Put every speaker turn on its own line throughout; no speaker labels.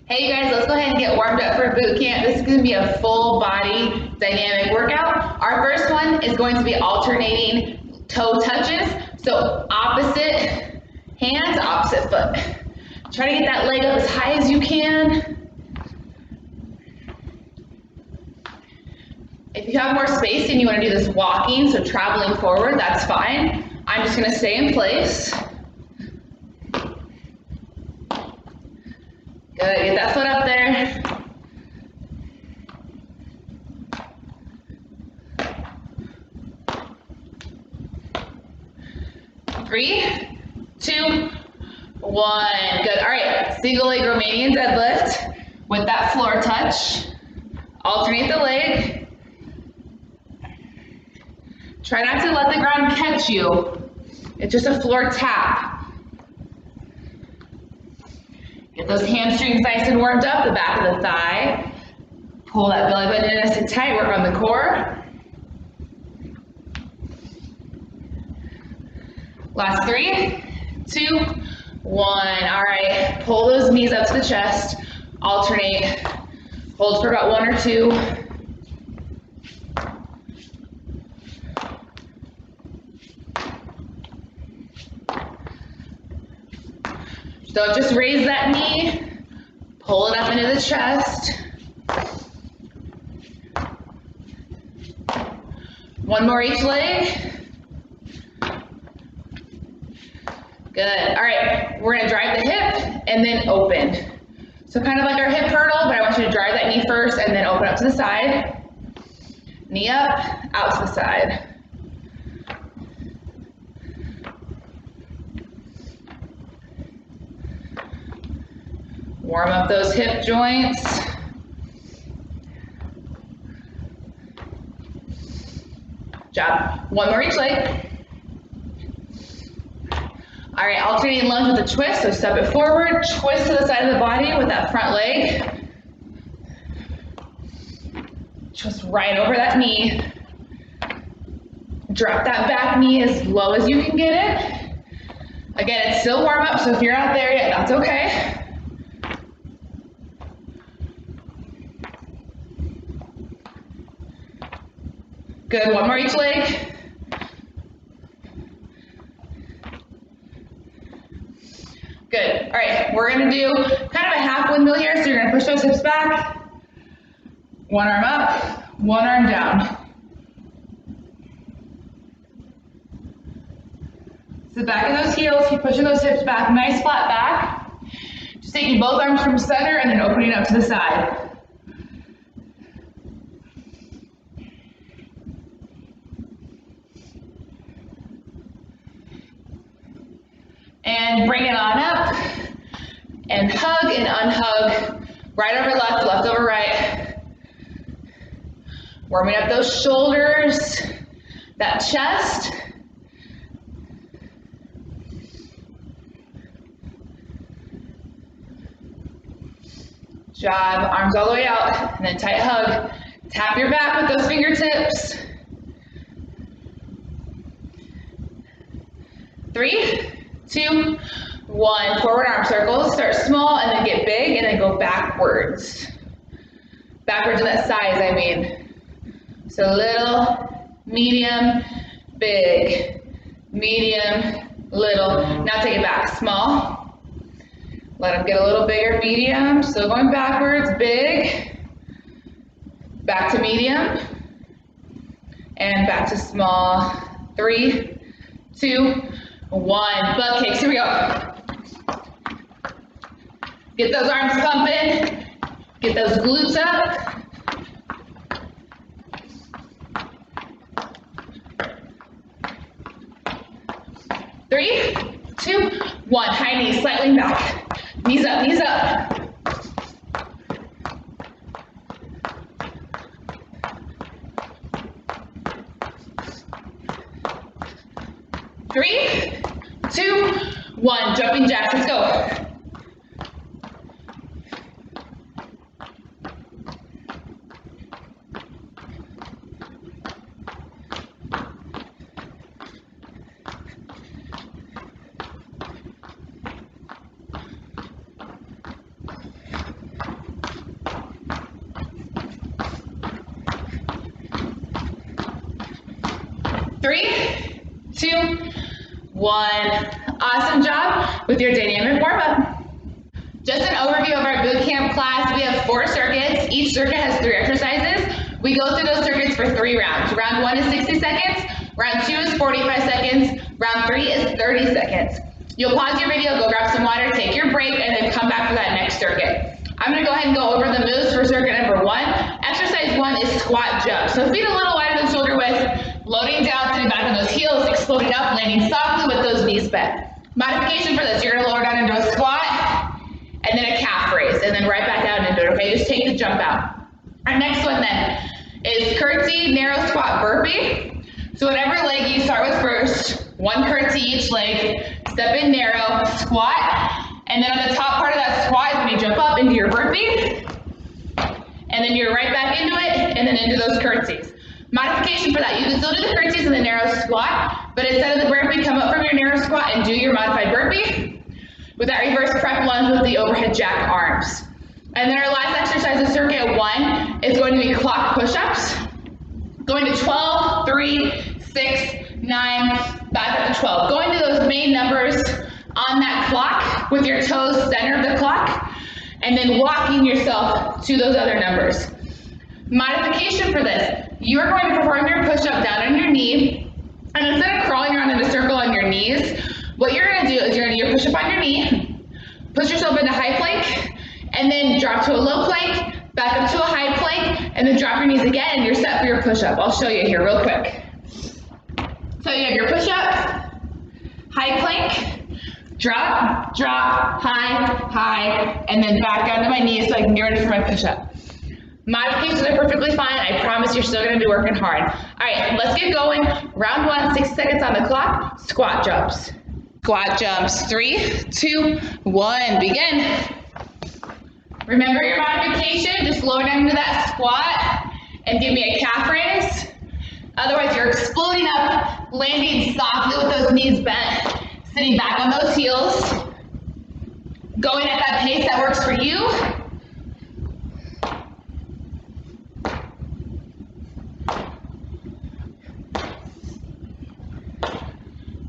Hey you guys, let's go ahead and get warmed up for boot camp. This is going to be a full body dynamic workout. Our first one is going to be alternating toe touches. So opposite hands, opposite foot. Try to get that leg up as high as you can. If you have more space and you want to do this walking, so traveling forward, that's fine. I'm just going to stay in place. Good, get that foot up there. Three, two, one. Good. All right, single leg Romanian deadlift with that floor touch. Alternate the leg. Try not to let the ground catch you. It's just a floor tap. Get those hamstrings nice and warmed up, the back of the thigh. Pull that belly button in nice and tight, work on the core. Last 3, 2, 1. All right, pull those knees up to the chest, alternate. Hold for about 1 or 2. Don't just raise that knee, pull it up into the chest. 1 more each leg. Good. All right, we're gonna drive the hip and then open. So kind of like our hip hurdle, but I want you to drive that knee first and then open up to the side. Knee up, out to the side. Warm up those hip joints. Good job. 1 more each leg. All right, alternating lunge with a twist, so step it forward, twist to the side of the body with that front leg. Twist right over that knee. Drop that back knee as low as you can get it. Again, it's still warm up, so if you're not there yet, that's okay. Good, 1 more each leg. Good, all right, we're gonna do kind of a half windmill here, so you're gonna push those hips back. 1 arm up, 1 arm down. Sit back in those heels, keep pushing those hips back, nice flat back. Just taking both arms from center and then opening up to the side. And bring it on up, and hug and unhug, right over left, left over right. Warming up those shoulders, that chest. Job, arms all the way out, and then tight hug. Tap your back with those fingertips. 3, 2, 1. Forward arm circles. Start small and then get big and then go backwards. Backwards in that size, I mean. So little, medium, big, medium, little. Now take it back. Small. Let them get a little bigger, medium. Still going backwards, big. Back to medium. And back to small. 3, 2, 1. Butt kicks, here we go. Get those arms pumping. Get those glutes up. Three, 2, 1. High knees, slightly back. Knees up, knees up. Three, 2, 1. Jumping jacks, let's go. 3, 2, 1. Awesome job with your dynamic warm-up. Just an overview of our boot camp class. We have 4 circuits. Each circuit has 3 exercises. We go through those circuits for 3 rounds. Round 1 is 60 seconds. Round 2 is 45 seconds. Round 3 is 30 seconds. You'll pause your video, go grab some water, take your break, and then come back for that next circuit. I'm gonna go ahead and go over the moves for circuit number 1. Exercise 1 is squat jump. So feet a little wider than shoulder width, loading down, sitting back on those heels, exploding up, landing softly with those knees bent. Modification for this, you're gonna lower down into a squat, and then a calf raise, and then right back out into it, okay? Just take the jump out. Our next one then is curtsy, narrow squat, burpee. So whatever leg you start with first, 1 curtsy each leg, step in narrow, squat, and then on the top part of that squat is when you jump up into your burpee, and then you're right back into it, and then into those curtsies. Modification for that, you can still do the curtsies in the narrow squat, but instead of the burpee, come up from your narrow squat and do your modified burpee with that reverse prep lunge with the overhead jack arms. And then our last exercise of circuit 1 is going to be clock push-ups. Going to 12, 3, 6, 9, back up to 12. Going to those main numbers on that clock with your toes center of the clock, and then walking yourself to those other numbers. Modification for this, you're going to perform your push-up down on your knee, and instead of crawling around in a circle on your knees, what you're going to do is you're going to do your push-up on your knee, push yourself into high plank, and then drop to a low plank, back up to a high plank, and then drop your knees again, and you're set for your push-up. I'll show you here real quick. So you have your push-up, high plank, drop, drop, high, and then back down to my knees so I can get ready for my push-up. Modifications are perfectly fine. I promise you're still going to be working hard. All right, let's get going. Round 1, 60 seconds on the clock, squat jumps. Squat jumps, 3, 2, 1, begin. Remember your modification, just lower down into that squat and give me a calf raise. Otherwise you're exploding up, landing softly with those knees bent, sitting back on those heels, going at that pace that works for you.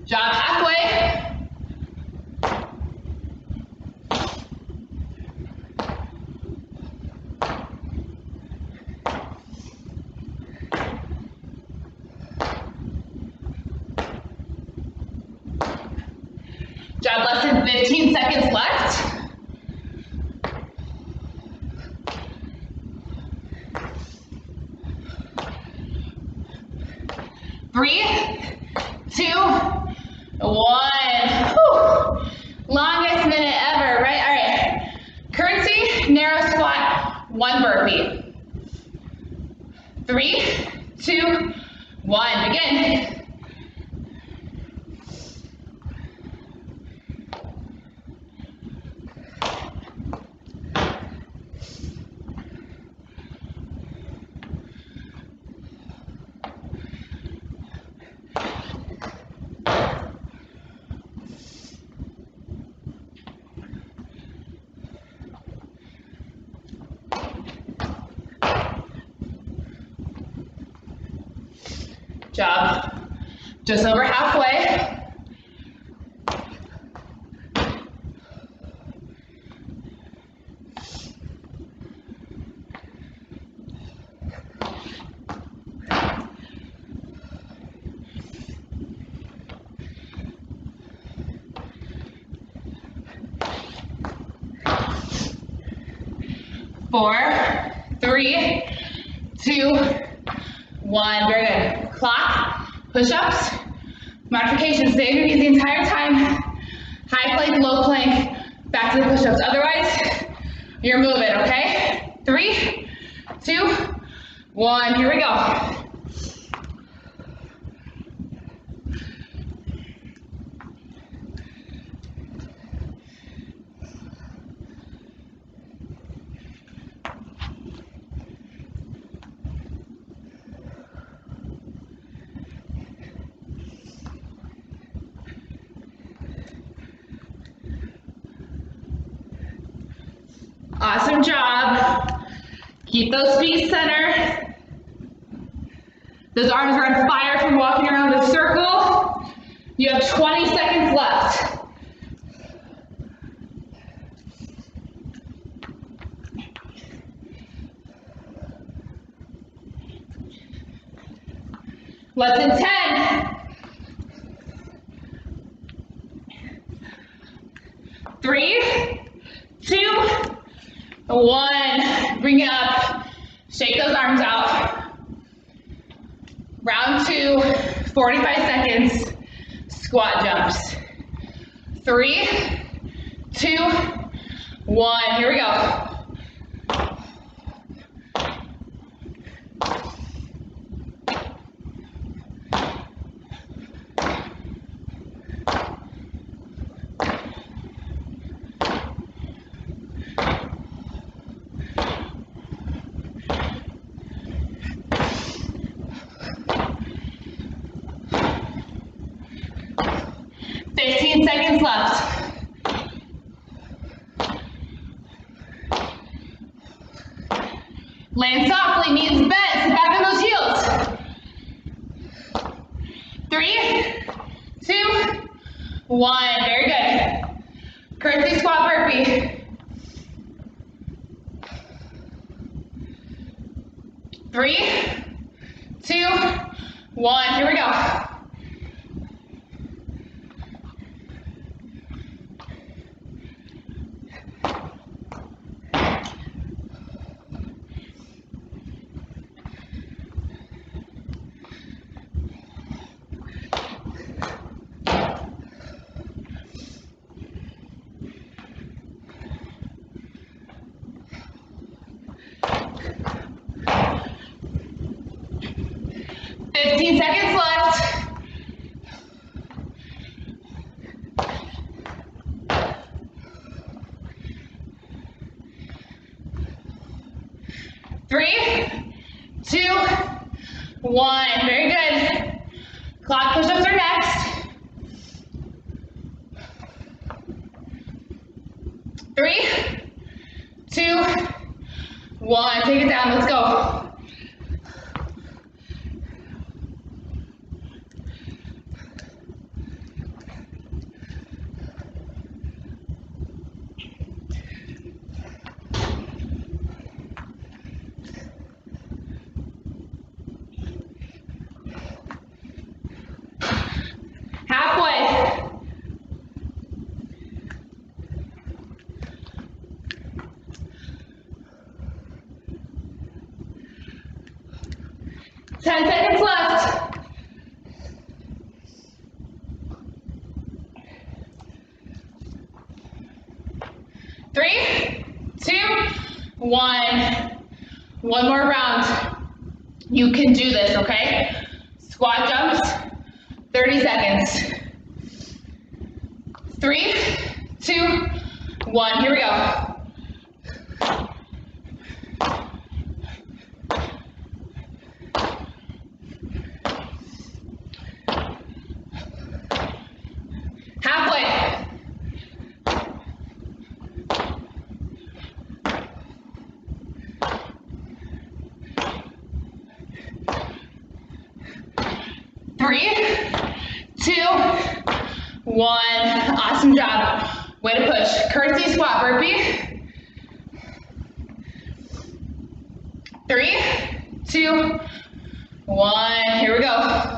Jog halfway. Jog less than 15 seconds left. Three, 2, 1. Whew. Longest minute ever, right? All right. Curtsy, narrow squat, 1 burpee. 3, 2, 1. Begin. Job. Just over halfway. Four, 3, 2, 1. Very good. Clock. Push-ups, modifications, stay on your knees the entire time, high plank, low plank, back to the push-ups. Otherwise, you're moving, okay? 3, 2, 1, here we go. Awesome job. Keep those feet center. Those arms are on fire from walking around the circle. You have 20 seconds left. Less than 10. 3, 2, 1. Bring it up. Shake those arms out. Round 2, 45 seconds. Squat jumps. 3, 2, 1. Here we go. Seconds left. Land softly, knees bent, sit back on those heels. 3, 2, 1. Very good. Curtsy squat burpee. 3, 2, 1. Here we go. Seconds left. Three, 2, 1. Very good. Clock push-ups are next. 3, 2, 1. Take it down. Let's go. Halfway. 10 seconds left. 3, 2, 1. One more round. You can do this, okay? Squat jumps, 30 seconds. 3, 2, 1. Here we go. Halfway. 3, 2, 1. Awesome job. Way to push. Curtsy squat burpee. 3, 2, 1. Here we go.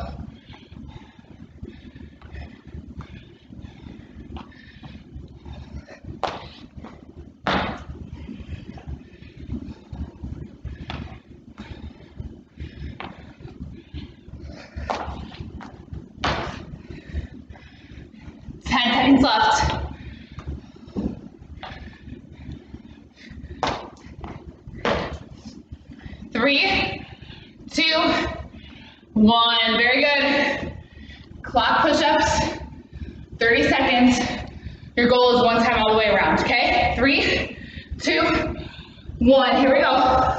Left. 3, 2, 1. Very good. Clock push-ups, 30 seconds. Your goal is one time all the way around, okay? 3, 2, 1. Here we go.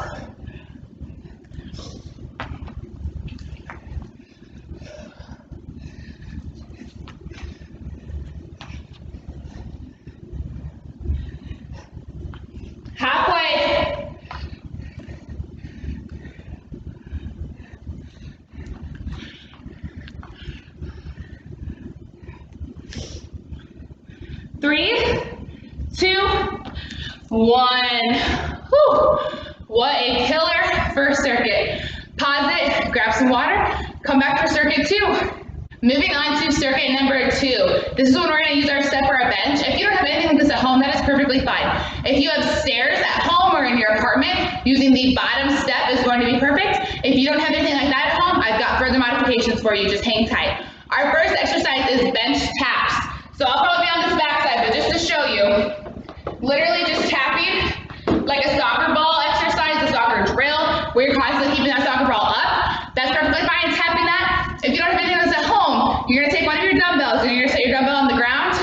1. Whew. What a killer first circuit. Pause it, grab some water, come back for circuit 2. Moving on to circuit number 2. This is when we're going to use our step or our bench. If you don't have anything like this at home, that is perfectly fine. If you have stairs at home or in your apartment, using the bottom step is going to be perfect. If you don't have anything like that at home, I've got further modifications for you. Just hang tight. Our first exercise is bench taps. So I'll probably be on this back side, but just to show you, literally just tapping like a soccer ball exercise, a soccer drill, where you're constantly keeping that soccer ball up. That's perfectly fine, tapping that. If you don't have anything like this at home, you're gonna take one of your dumbbells and you're gonna set your dumbbell on the ground,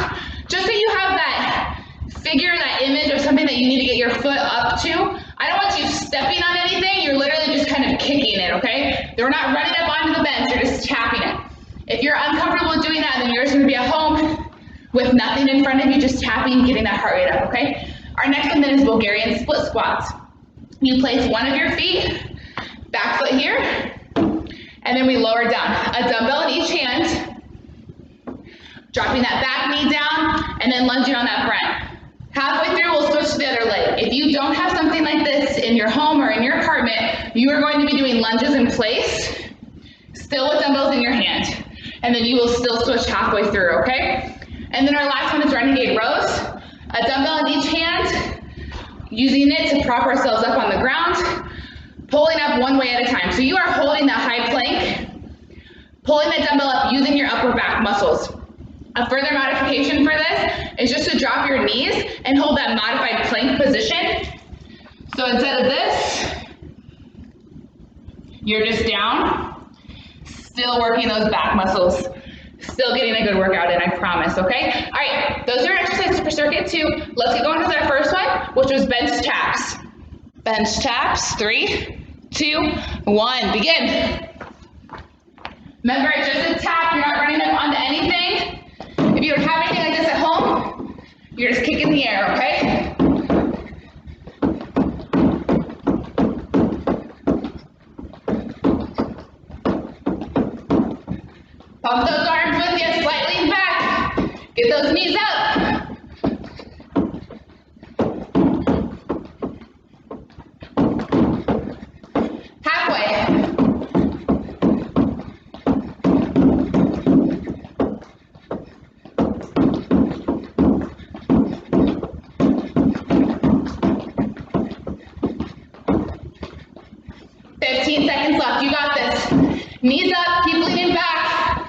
just so you have that figure, that image of something that you need to get your foot up to. I don't want you stepping on anything, you're literally just kind of kicking it, okay? We're not running up onto the bench, you're just tapping it. If you're uncomfortable doing that, then you're just gonna be at home with nothing in front of you, just tapping, getting that heart rate up, okay? Our next one then is Bulgarian split squats. You place one of your feet, back foot here, and then we lower down. A dumbbell in each hand, dropping that back knee down, and then lunging on that front. Halfway through, we'll switch to the other leg. If you don't have something like this in your home or in your apartment, you are going to be doing lunges in place, still with dumbbells in your hand, and then you will still switch halfway through, okay? And then our last one is renegade rows. A dumbbell in each hand, using it to prop ourselves up on the ground, pulling up one way at a time. So you are holding that high plank, pulling that dumbbell up using your upper back muscles. A further modification for this is just to drop your knees and hold that modified plank position. So instead of this, you're just down, still working those back muscles. Still getting a good workout in, I promise, okay? All right, those are our exercises for circuit 2. Let's get going with our first one, which was bench taps. Bench taps, 3, 2, 1, begin. Remember, it's just a tap, you're not running up onto anything. If you don't have anything like this at home, you're just kicking the air, okay? Pump those arms with you, slightly back. Get those knees up. Halfway. Seconds left, you got this. Knees up, keep leaning back.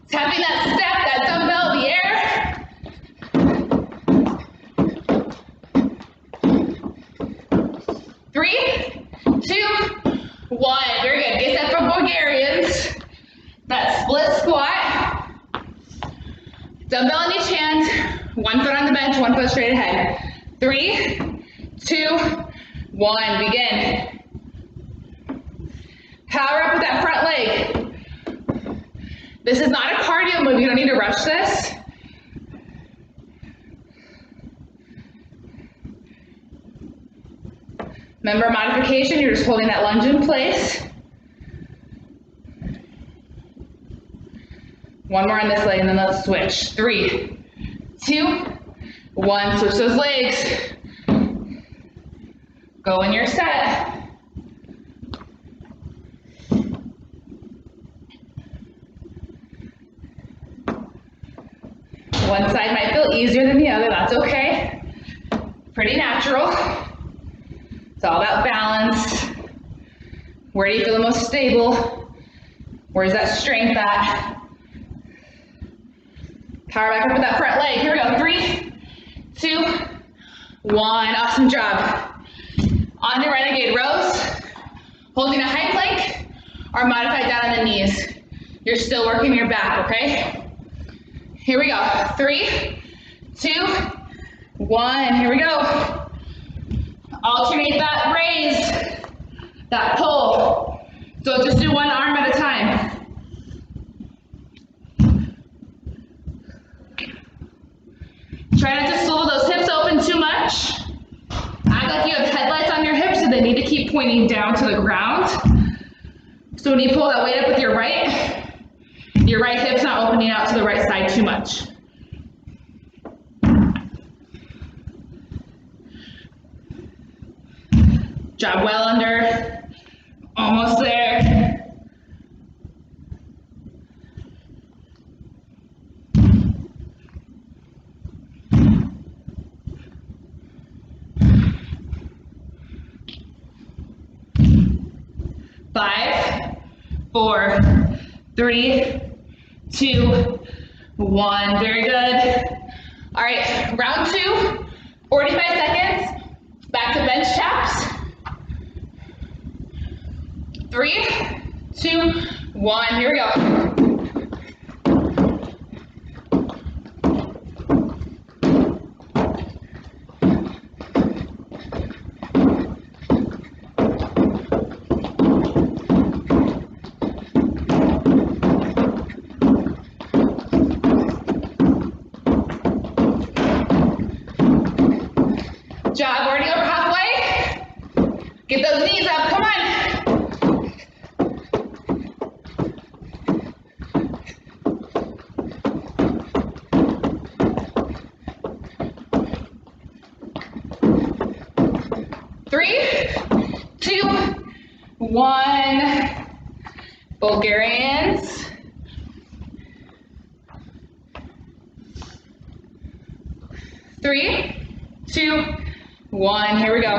Tapping that step, that dumbbell, the air. 3, 2, 1. Very good. Get set for Bulgarians. That split squat. Dumbbell in each hand. One foot on the bench, one foot straight ahead. 3, 2, 1. Begin. Power up with that front leg. This is not a cardio move, you don't need to rush this. Remember modification, you're just holding that lunge in place. One more on this leg and then let's switch. 3, 2, 1, switch those legs. Go in your set. One side might feel easier than the other, that's okay. Pretty natural. It's all about balance. Where do you feel the most stable? Where's that strength at? Power back up with that front leg. Here we go, 3, 2, 1, awesome job. On to renegade rows. Holding a high plank or modified down on the knees. You're still working your back, okay? Here we go, 3, 2, 1, here we go. Alternate that raise, that pull. So just do one arm at a time. Try not to swivel those hips open too much. Act like you have headlights on your hips so they need to keep pointing down to the ground. So when you pull that weight up with your right hip's not opening out to the right side too much. Job well under. Almost there. Five, 4, 3, 2, 1. Very good. All right, round 2, 45 seconds. Back to bench taps. 3, 2, 1. Here we go. Job already over halfway. Get those knees up, come on. Three, 2, 1. Bulgarians. Three, 2, 1. Here we go.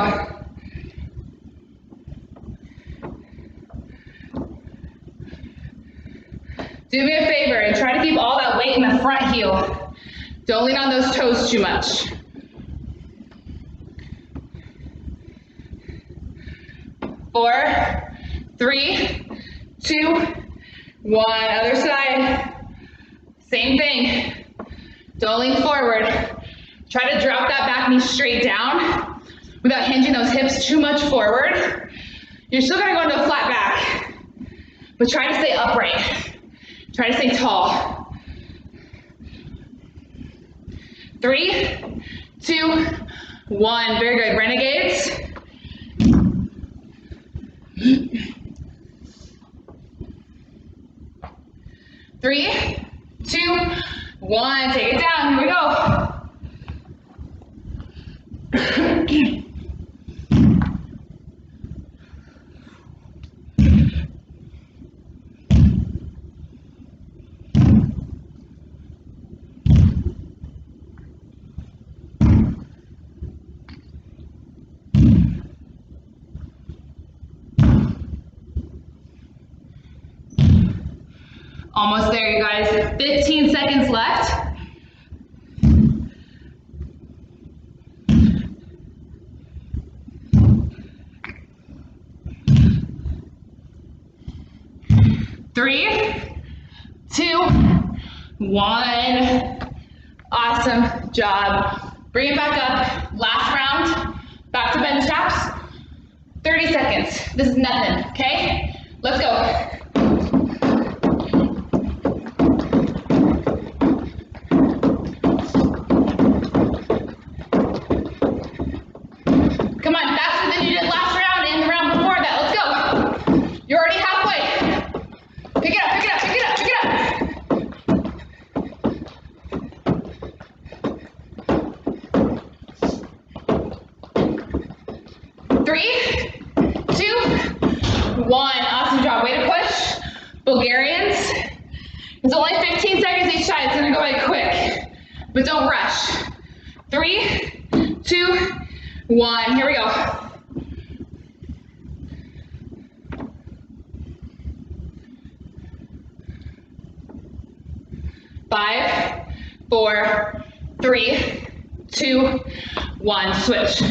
Do me a favor and try to keep all that weight in the front heel. Don't lean on those toes too much. 4, 3, 2, 1. Other side. Same thing. Don't lean forward. Try to drop that back knee straight down without hinging those hips too much forward. You're still gonna go into a flat back, but try to stay upright. Try to stay tall. 3, 2, 1. Very good. Renegades. 3, 2, 1. Take it down. Here we go. Almost there, you guys. 15 seconds left. Three, 2, 1. Awesome job. Bring it back up. Last round. Back to bench taps. 30 seconds. This is nothing, okay? Let's go. Come on, faster than you did last round and the round before that. Let's go. You're already halfway. Pick it up, pick it up, pick it up, pick it up. 3, 2, 1. Awesome job. Way to push. Bulgarians. It's only 15 seconds each side. It's going to go by quick. But don't rush. 3, 2, 1. Here we go. 5, 4, 3, 2, 1. Switch.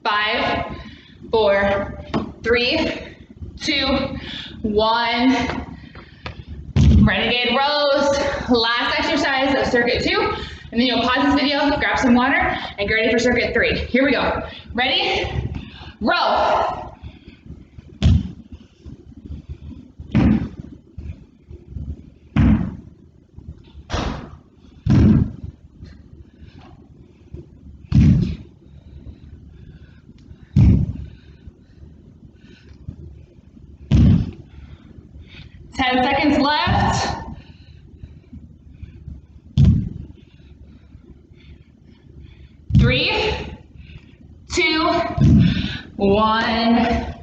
Five, 4, 3, 2, 1. Renegade rows. Last exercise of circuit 2. And then you'll pause this video, grab some water, and get ready for circuit 3. Here we go. Ready? Row. Ten seconds left. 2, 1.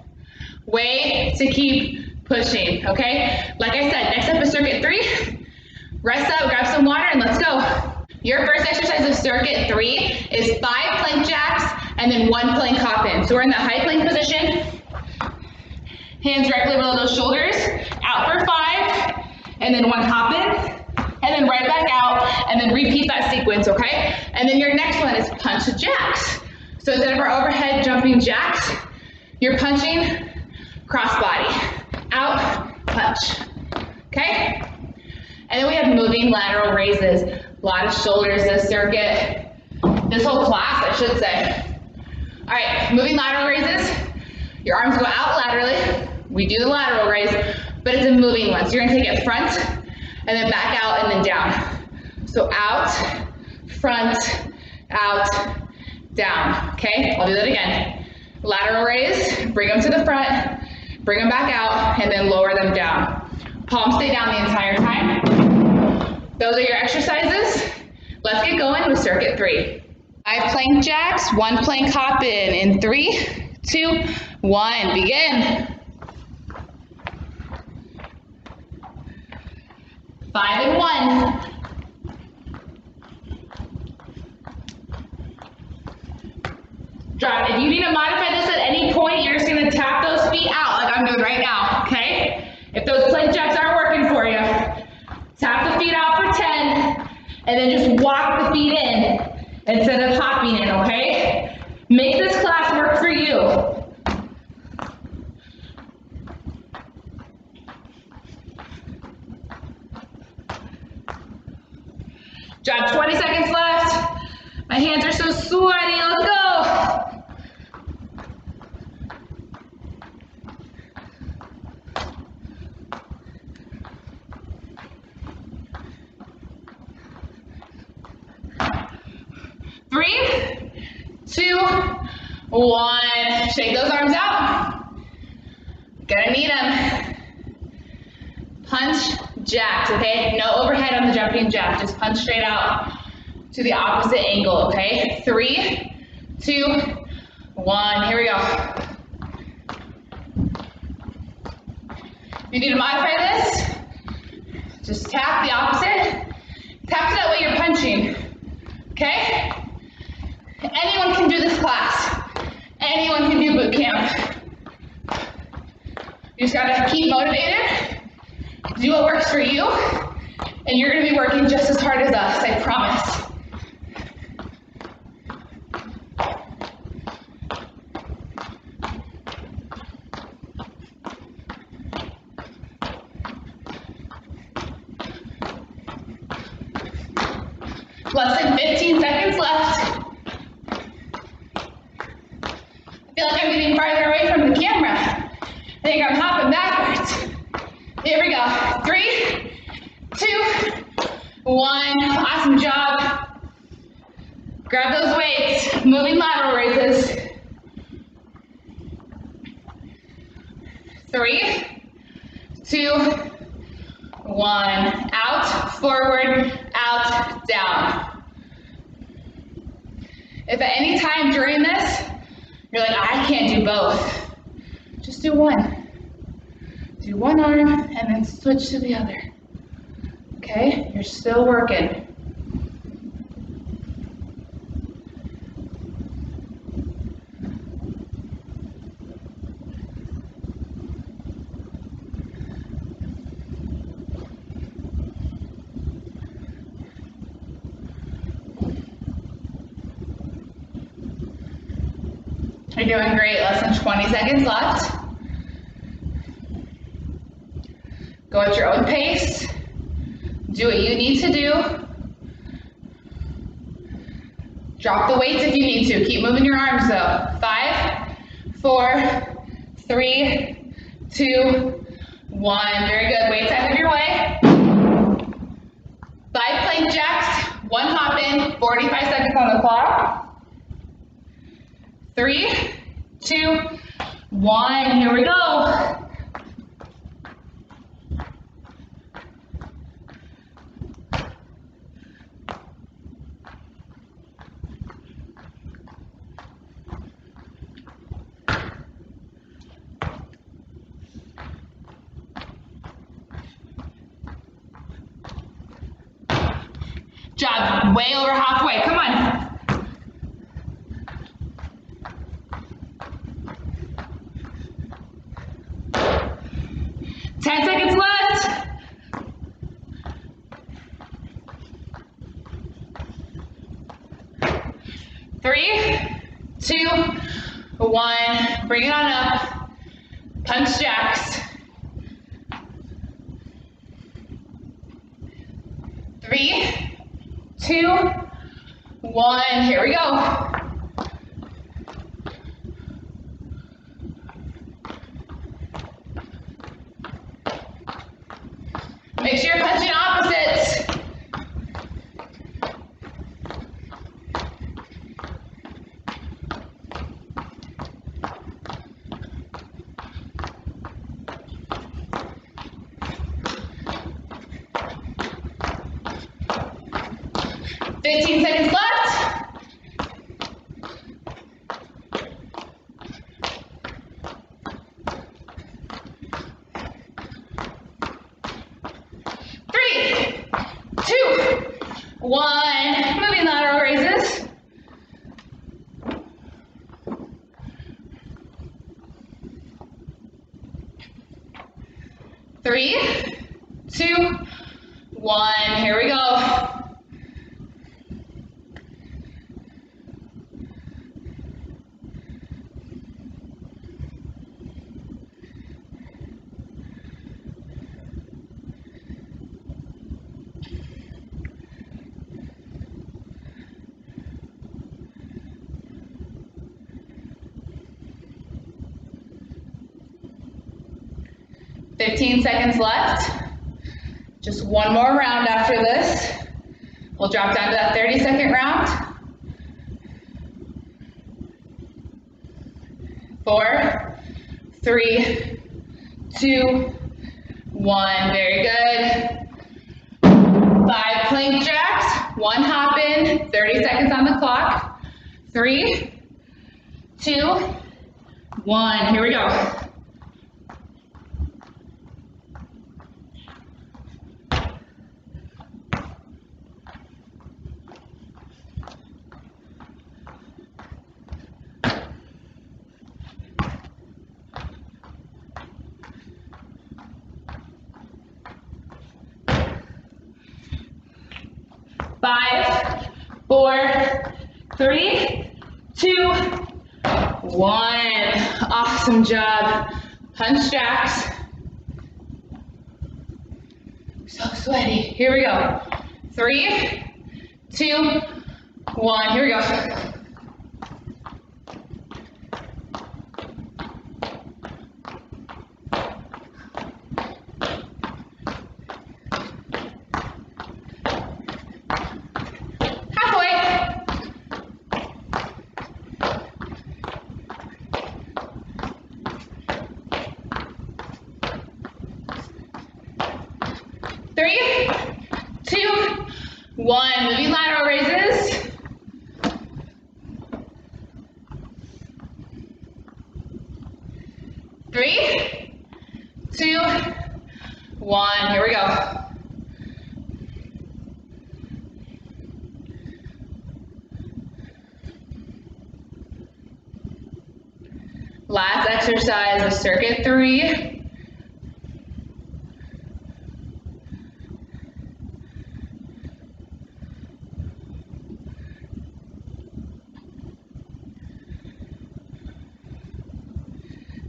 Way to keep pushing, okay? Like I said, next up is circuit 3. Rest up, grab some water, and let's go. Your first exercise of circuit 3 is 5 plank jacks and then 1 plank hop in. So we're in the high plank position. Hands directly below those shoulders. Out for 5, and then 1 hop in, and then right back out, and then repeat that sequence, okay? And then your next one is punch jacks. So instead of our overhead jumping jacks, you're punching cross body. Out, punch, okay? And then we have moving lateral raises. A lot of shoulders this circuit. This whole class, I should say. All right, moving lateral raises. Your arms go out laterally. We do the lateral raise, but it's a moving one. So you're gonna take it front, and then back out, and then down. So out, front, out, down, okay? I'll do that again. Lateral raise, bring them to the front, bring them back out, and then lower them down. Palms stay down the entire time. Those are your exercises. Let's get going with circuit 3. 5 plank jacks, 1 plank hop in 3, 2, 1, begin. 5 and 1. Drop. If you need to modify this at any point, you're just gonna tap those feet out like I'm doing right now, okay? If those plank jacks aren't working for you, tap the feet out for 10, and then just walk the feet in instead of hopping in, okay? Make this class work for you. Drop, 20 seconds left. My hands are so sweaty, let's go. Three, 2, 1. Shake those arms out. Gonna need them. Punch jacks, okay? No overhead on the jumping jack. Just punch straight out to the opposite angle, okay? 3, 2, 1. Here we go. If you need to modify this, just tap the opposite. Tap it that way you're punching, okay? Anyone can do this class. Anyone can do boot camp. You just gotta keep motivated, do what works for you, and you're gonna be working just as hard as us, I promise. Less than 15 seconds left. I feel like I'm getting farther away from the camera. I think I'm hopping backwards. Here we go. 3, 2, 1. Awesome job. Grab those weights. Moving lateral raises. 3, 2, 1. Out, forward, out, down. If at any time during this, you're like, I can't do both, just do one. Do one arm and then switch to the other. Okay, you're still working. You're doing great, less than 20 seconds left. Go at your own pace. Do what you need to do. Drop the weights if you need to. Keep moving your arms though. 5, 4, 3, 2, 1. Very good. Weights out of your way. 5 plank jacks, 1 hop in, 45 seconds on the clock. 3, 2, 1. Here we go. job, way over halfway, come on. Ten seconds left. 3, 2, 1, bring it on up, punch jacks. 3, 2, 1, here we go. Make sure you're punching opposites. Fifteen seconds left. 3, 2, 1, moving lateral raises. 3, 2, 1, here we go. 15 seconds left. Just one more round after this. We'll drop down to that 30-second round. 4, 3, 2, 1. Very good. 5 plank jacks, 1 hop in, 30 seconds on the clock. 3, 2, 1. Here we go. 5, 4, 3, 2, 1. Awesome job. Punch jacks. So sweaty. Here we go. 3, 2, 1. Here we go. Three, 2, 1. Moving lateral raises. 3, 2, 1. Here we go. Last exercise of circuit 3.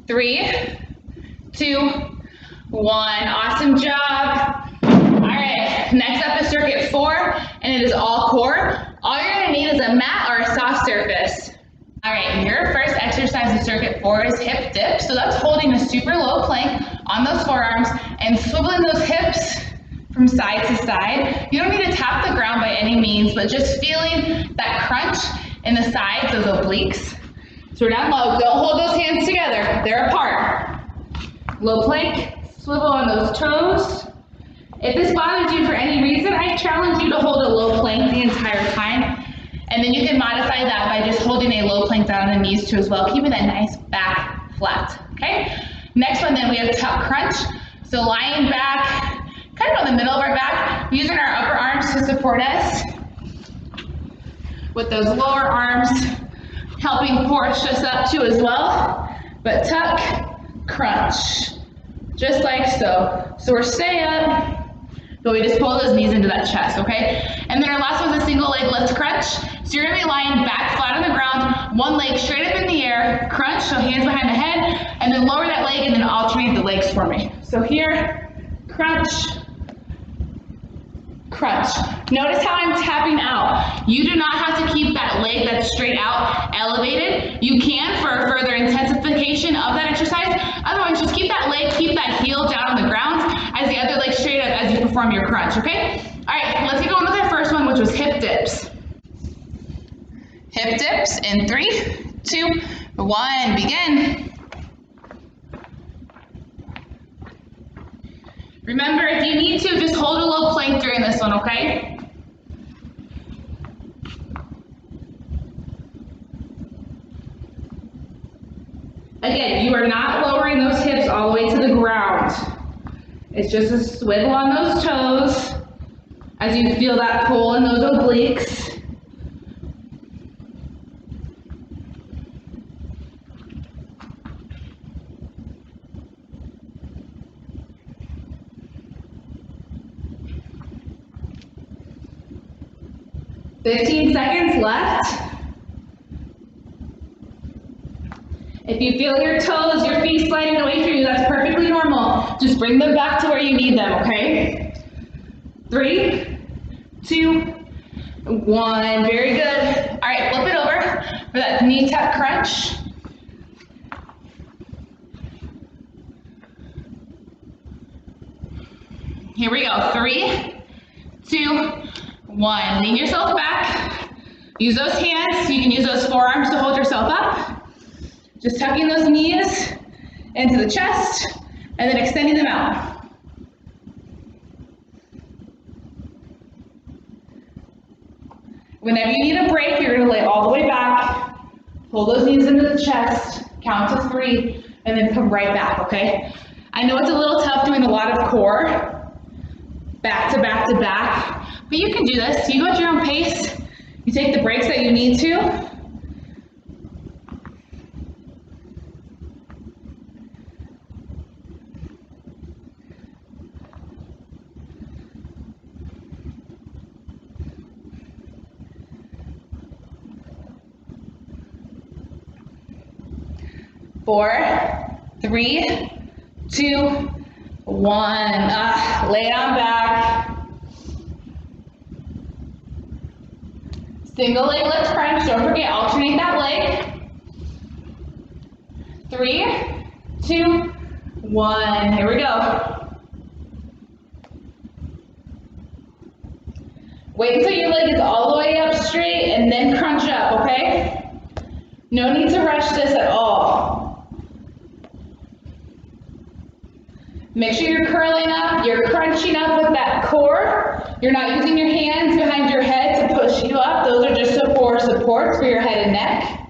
3, 2, 1. Awesome job. All right, next up is circuit 4, and it is all core. All you're gonna need is a mat or a soft surface. All right, your first exercise in circuit 4 is hip dip. So that's holding a super low plank on those forearms and swiveling those hips from side to side. You don't need to tap the ground by any means, but just feeling that crunch in the sides, those obliques. So we're down low, don't hold those hands together, they're apart. Low plank, swivel on those toes. If this bothers you for any reason, I challenge you to hold a low plank the entire time. And then you can modify that by just holding a low plank down on the knees too as well, keeping that nice back flat, okay? Next one then we have tuck crunch. So lying back, kind of on the middle of our back, using our upper arms to support us. with those lower arms helping push us up too as well. But tuck, crunch, just like so. So we're stay up, but we just pull those knees into that chest, okay? And then our last one's a single leg lift crunch. So you're gonna be lying back flat on the ground, one leg straight up in the air, crunch, so hands behind the head, and then lower that leg and then alternate the legs for me. So here, crunch, crunch. Notice how I'm tapping out. You do not have to keep that leg that's straight out elevated. You can for further intensification of that exercise. Otherwise, just keep that leg, keep that heel down on the ground as the other leg straight up as you perform your crunch, okay? All right, let's get on with our first one, which was hip dips. Hip dips in 3, 2, 1, begin. Remember, if you need to, just hold a low plank during this one, okay? Again, you are not lowering those hips all the way to the ground. It's just a swivel on those toes as you feel that pull in those obliques. $15 seconds left. If you feel your toes, your feet sliding away from you, that's perfectly normal. Just bring them back to where you need them, okay? 3, 2, 1, very good. All right, flip it over for that knee tap crunch. Here we go, 3, 2, 1. Lean yourself back. Use those hands. You can use those forearms to hold yourself up. Just tucking those knees into the chest and then extending them out. Whenever you need a break, you're going to lay all the way back, pull those knees into the chest, count to 3, and then come right back, okay? I know it's a little tough doing a lot of core, back to back to back, but you can do this. You go at your own pace. You take the breaks that you need to. Four, 3, 2, 1. Lay it on back. Single leg lift crunch. Don't forget, alternate that leg. 3, 2, 1. Here we go. Wait until your leg is all the way up straight and then crunch up, okay? No need to rush this at all. Make sure you're curling up, you're crunching up with that core. You're not using your hands behind your head to push you up. Those are just supports for your head and neck.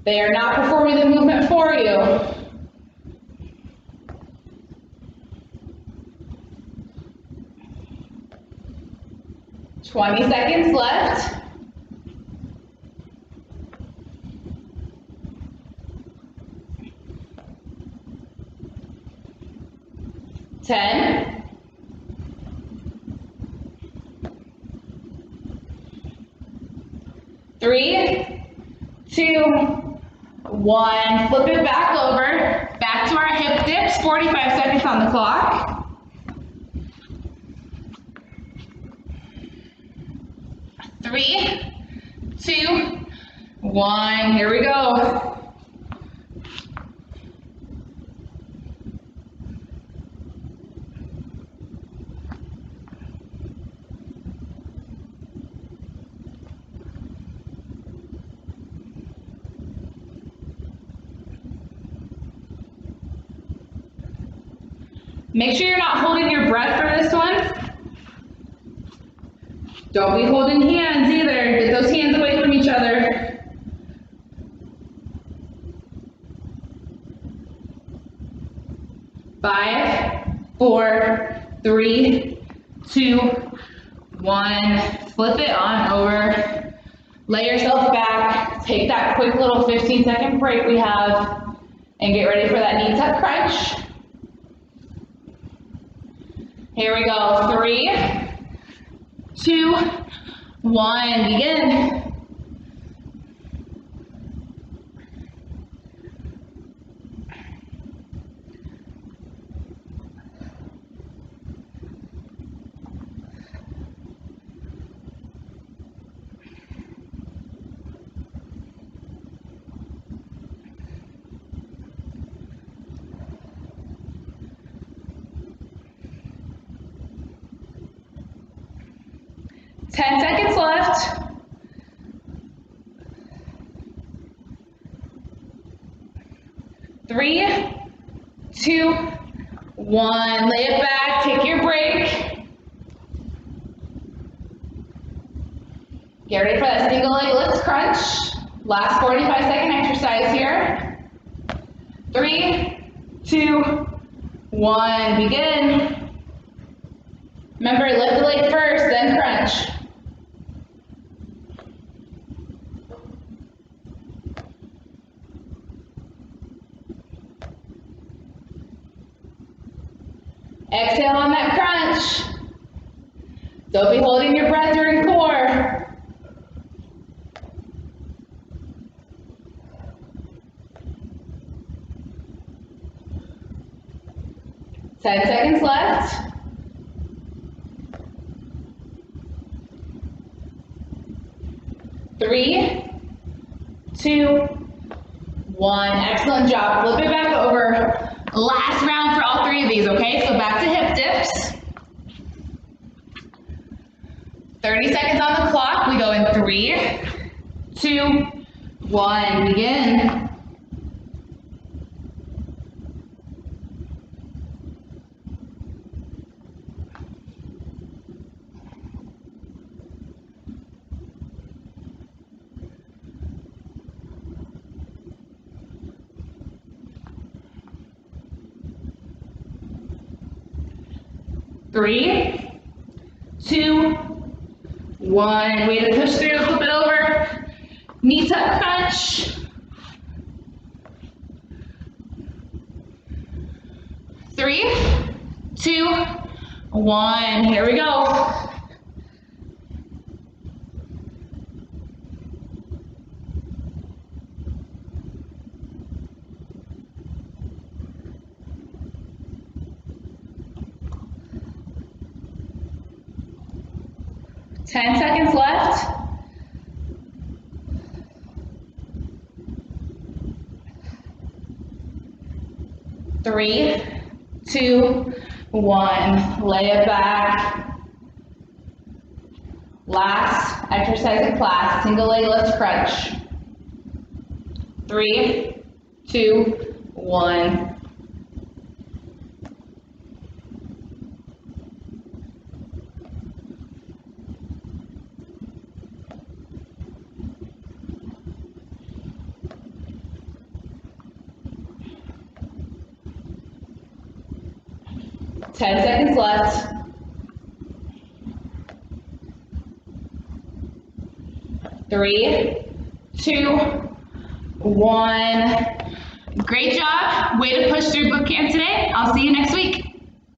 They are not performing the movement for you. $20 seconds left. 10, 3, 2, 1. Flip it back over. Back to our hip dips. 45 seconds on the clock. 3, 2, 1. Here we go. Make sure you're not holding your breath for this one. Don't be holding hands either. Get those hands away from each other. Five, 4, 3, 2, 1, flip it on over, lay yourself back, take that quick little 15-second break we have, and get ready for that knee tuck crunch. Here we go, 3, 2, 1, begin. Ten seconds left. 3, 2, 1. Lay it back, take your break. Get ready for that single leg lift crunch. Last 45-second exercise here. 3, 2, 1, begin. Remember, lift the leg first, then crunch. Exhale on that crunch. Don't be holding your breath during core. Ten seconds left. 3, 2, 1. Excellent job. Flip it back over. Last round for all 3 of these, okay? So back to hip dips. 30 seconds on the clock. We go in 3, 2, 1. Begin. Three, 2, 1. Way to push through, flip it over. Knee tuck crunch. 3, 2, 1. Here we go. Ten seconds left. 3, 2, 1. Lay it back. Last exercise in class, single leg lift crunch. 3, 2, 1. Ten seconds left. 3, 2, 1. Great job. Way to push through boot camp today. I'll see you next week.